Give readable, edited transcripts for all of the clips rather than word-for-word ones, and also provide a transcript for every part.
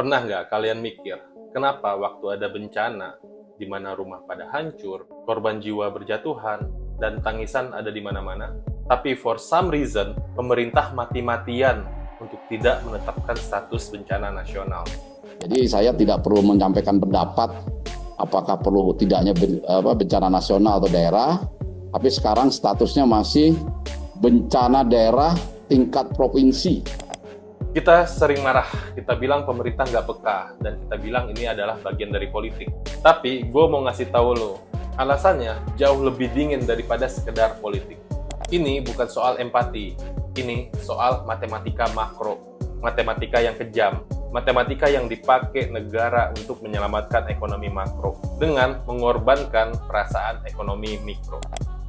Pernah nggak kalian mikir, kenapa waktu ada bencana, di mana rumah pada hancur, korban jiwa berjatuhan, dan tangisan ada di mana-mana? Tapi for some reason, pemerintah mati-matian untuk tidak menetapkan status bencana nasional. Jadi saya tidak perlu menyampaikan pendapat apakah perlu tidaknya bencana nasional atau daerah, tapi sekarang statusnya masih bencana daerah tingkat provinsi. Kita sering marah, kita bilang pemerintah nggak peka, dan kita bilang ini adalah bagian dari politik. Tapi gue mau ngasih tahu lo, alasannya jauh lebih dingin daripada sekedar politik. Ini bukan soal empati, ini soal matematika makro, matematika yang kejam, matematika yang dipakai negara untuk menyelamatkan ekonomi makro dengan mengorbankan perasaan ekonomi mikro.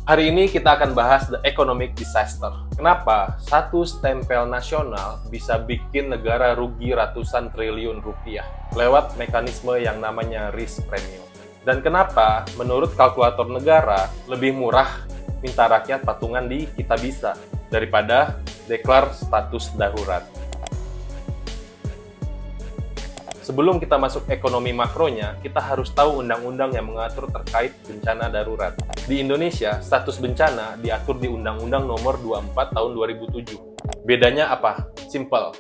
Hari ini kita akan bahas the economic disaster. Kenapa satu stempel nasional bisa bikin negara rugi ratusan triliun rupiah lewat mekanisme yang namanya risk premium. Dan kenapa menurut kalkulator negara lebih murah minta rakyat patungan di Kitabisa daripada deklar status darurat. Sebelum kita masuk ekonomi makronya, kita harus tahu undang-undang yang mengatur terkait bencana darurat. Di Indonesia, status bencana diatur di Undang-Undang Nomor 24 Tahun 2007. Bedanya apa? Simple.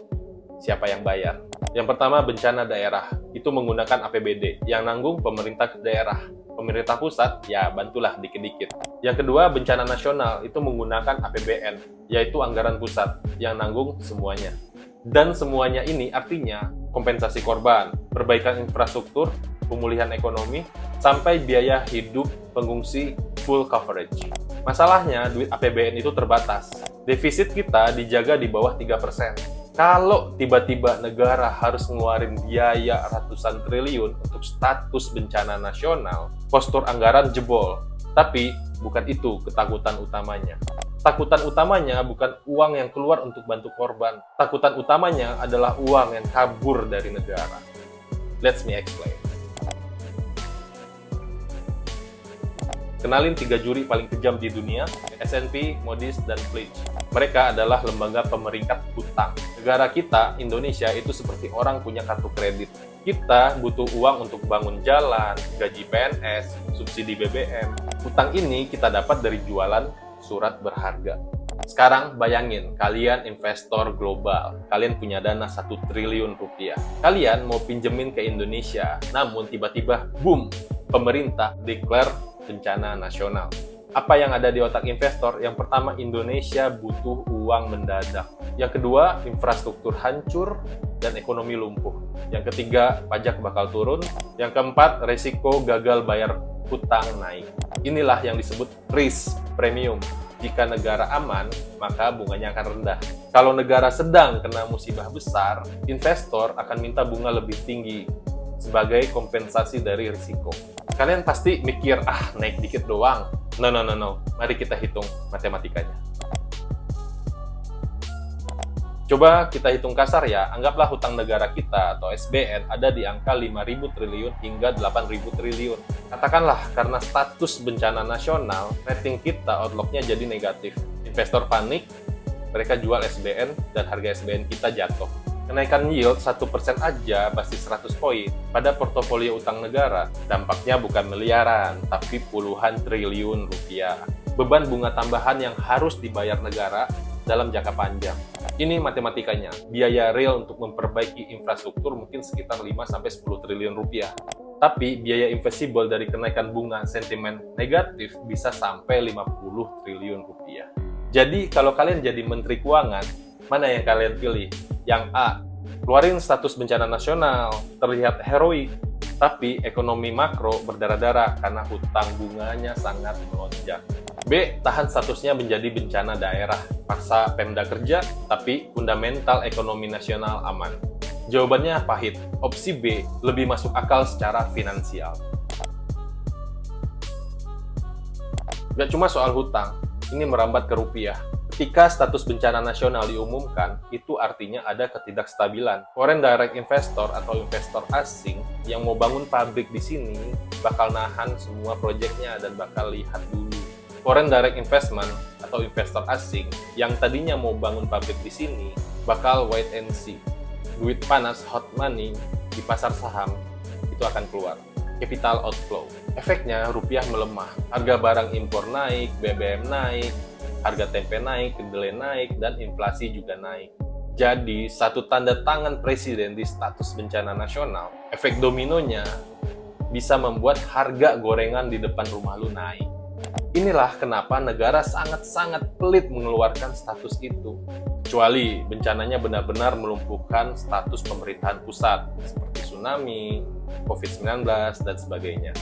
Siapa yang bayar? Yang pertama, bencana daerah. Itu menggunakan APBD, yang nanggung pemerintah daerah. Pemerintah pusat, ya bantulah dikit-dikit. Yang kedua, bencana nasional. Itu menggunakan APBN, yaitu anggaran pusat, yang nanggung semuanya. Dan semuanya ini artinya kompensasi korban, perbaikan infrastruktur, pemulihan ekonomi, sampai biaya hidup pengungsi full coverage. Masalahnya, duit APBN itu terbatas. Defisit kita dijaga di bawah 3%. Kalau tiba-tiba negara harus ngeluarin biaya ratusan triliun untuk status bencana nasional, postur anggaran jebol. Tapi bukan itu ketakutan utamanya. Takutan utamanya bukan uang yang keluar untuk bantu korban. Takutan utamanya adalah uang yang kabur dari negara. Let me explain. Kenalin 3 juri paling kejam di dunia, S&P, Moody's, dan Fitch. Mereka adalah lembaga pemeringkat hutang. Negara kita, Indonesia, itu seperti orang punya kartu kredit. Kita butuh uang untuk bangun jalan, gaji PNS, subsidi BBM. Hutang ini kita dapat dari jualan surat berharga. Sekarang bayangin, kalian investor global, kalian punya dana 1 triliun rupiah. Kalian mau pinjemin ke Indonesia, namun tiba-tiba, boom, pemerintah declare bencana nasional. Apa yang ada di otak investor? Yang pertama, Indonesia butuh uang mendadak. Yang kedua, infrastruktur hancur dan ekonomi lumpuh. Yang ketiga, pajak bakal turun. Yang keempat, resiko gagal bayar hutang naik. Inilah yang disebut risk premium. Jika negara aman, maka bunganya akan rendah. Kalau negara sedang kena musibah besar, investor akan minta bunga lebih tinggi sebagai kompensasi dari risiko. Kalian pasti mikir, naik dikit doang. No. Mari kita hitung matematikanya. Coba kita hitung kasar ya, anggaplah hutang negara kita atau SBN ada di angka 5.000 triliun hingga 8.000 triliun. Katakanlah karena status bencana nasional, rating kita outlook-nya jadi negatif. Investor panik, mereka jual SBN dan harga SBN kita jatuh. Kenaikan yield 1% aja pasti 100 poin. Pada portofolio utang negara, dampaknya bukan miliaran, tapi puluhan triliun rupiah. Beban bunga tambahan yang harus dibayar negara dalam jangka panjang. Ini matematikanya. Biaya real untuk memperbaiki infrastruktur mungkin sekitar 5-10 triliun rupiah. Tapi biaya invisible dari kenaikan bunga sentimen negatif bisa sampai 50 triliun rupiah. Jadi kalau kalian jadi menteri keuangan, mana yang kalian pilih? Yang A, keluarin status bencana nasional, terlihat heroik, tapi ekonomi makro berdarah-darah karena hutang bunganya sangat melonjak. B, tahan statusnya menjadi bencana daerah, paksa Pemda kerja, tapi fundamental ekonomi nasional aman. Jawabannya pahit. Opsi B lebih masuk akal secara finansial. Gak cuma soal hutang, ini merambat ke rupiah. Ketika status bencana nasional diumumkan, itu artinya ada ketidakstabilan. Foreign direct investor atau investor asing yang mau bangun pabrik di sini bakal nahan semua proyeknya dan bakal lihat dulu. Foreign direct investment atau investor asing yang tadinya mau bangun pabrik di sini bakal wait and see. Duit panas, hot money, di pasar saham itu akan keluar. Capital outflow. Efeknya rupiah melemah, harga barang impor naik, BBM naik, harga tempe naik, kedelai naik, dan inflasi juga naik. Jadi, satu tanda tangan presiden di status bencana nasional, efek dominonya bisa membuat harga gorengan di depan rumah lu naik. Inilah kenapa negara sangat-sangat pelit mengeluarkan status itu. Kecuali bencananya benar-benar melumpuhkan status pemerintahan pusat, seperti tsunami, COVID-19, dan sebagainya.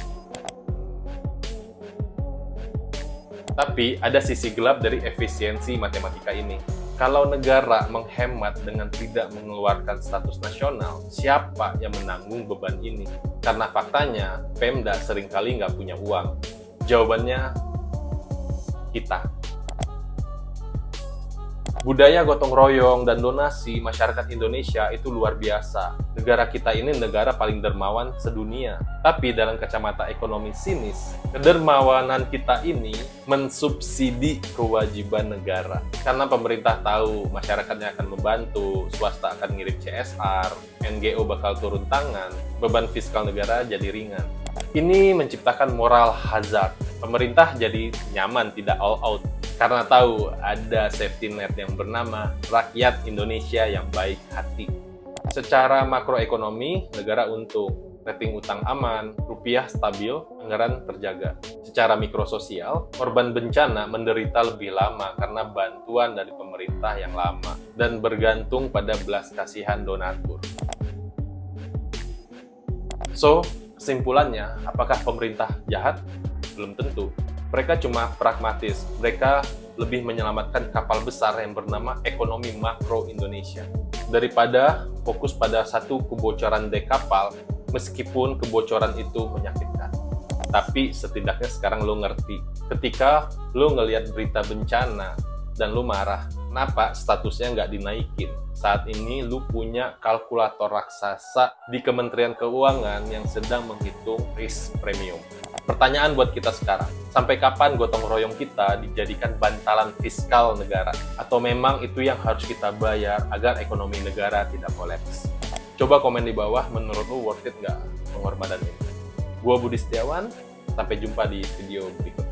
Tapi ada sisi gelap dari efisiensi matematika ini. Kalau negara menghemat dengan tidak mengeluarkan status nasional, siapa yang menanggung beban ini? Karena faktanya, Pemda seringkali nggak punya uang. Jawabannya, kita. Budaya gotong royong dan donasi masyarakat Indonesia itu luar biasa. Negara kita ini negara paling dermawan sedunia. Tapi dalam kacamata ekonomi sinis, kedermawanan kita ini mensubsidi kewajiban negara. Karena pemerintah tahu masyarakatnya akan membantu, swasta akan ngirim CSR, NGO bakal turun tangan, beban fiskal negara jadi ringan. Ini menciptakan moral hazard. Pemerintah jadi nyaman tidak all out. Karena tahu ada safety net yang bernama rakyat Indonesia yang baik hati. Secara makroekonomi, negara untung, rating utang aman, rupiah stabil, anggaran terjaga. Secara mikrososial, korban bencana menderita lebih lama karena bantuan dari pemerintah yang lama dan bergantung pada belas kasihan donatur. So, kesimpulannya, apakah pemerintah jahat? Belum tentu. Mereka cuma pragmatis, mereka lebih menyelamatkan kapal besar yang bernama ekonomi makro Indonesia. Daripada fokus pada satu kebocoran dek kapal, meskipun kebocoran itu menyakitkan. Tapi setidaknya sekarang lo ngerti, ketika lo ngelihat berita bencana dan lo marah, kenapa statusnya nggak dinaikin? Saat ini lo punya kalkulator raksasa di Kementerian Keuangan yang sedang menghitung risk premium. Pertanyaan buat kita sekarang, sampai kapan gotong royong kita dijadikan bantalan fiskal negara? Atau memang itu yang harus kita bayar agar ekonomi negara tidak kolaps? Coba komen di bawah, menurut lu worth it nggak pengorbanan ini? Gua Budi Setiawan, sampai jumpa di video berikutnya.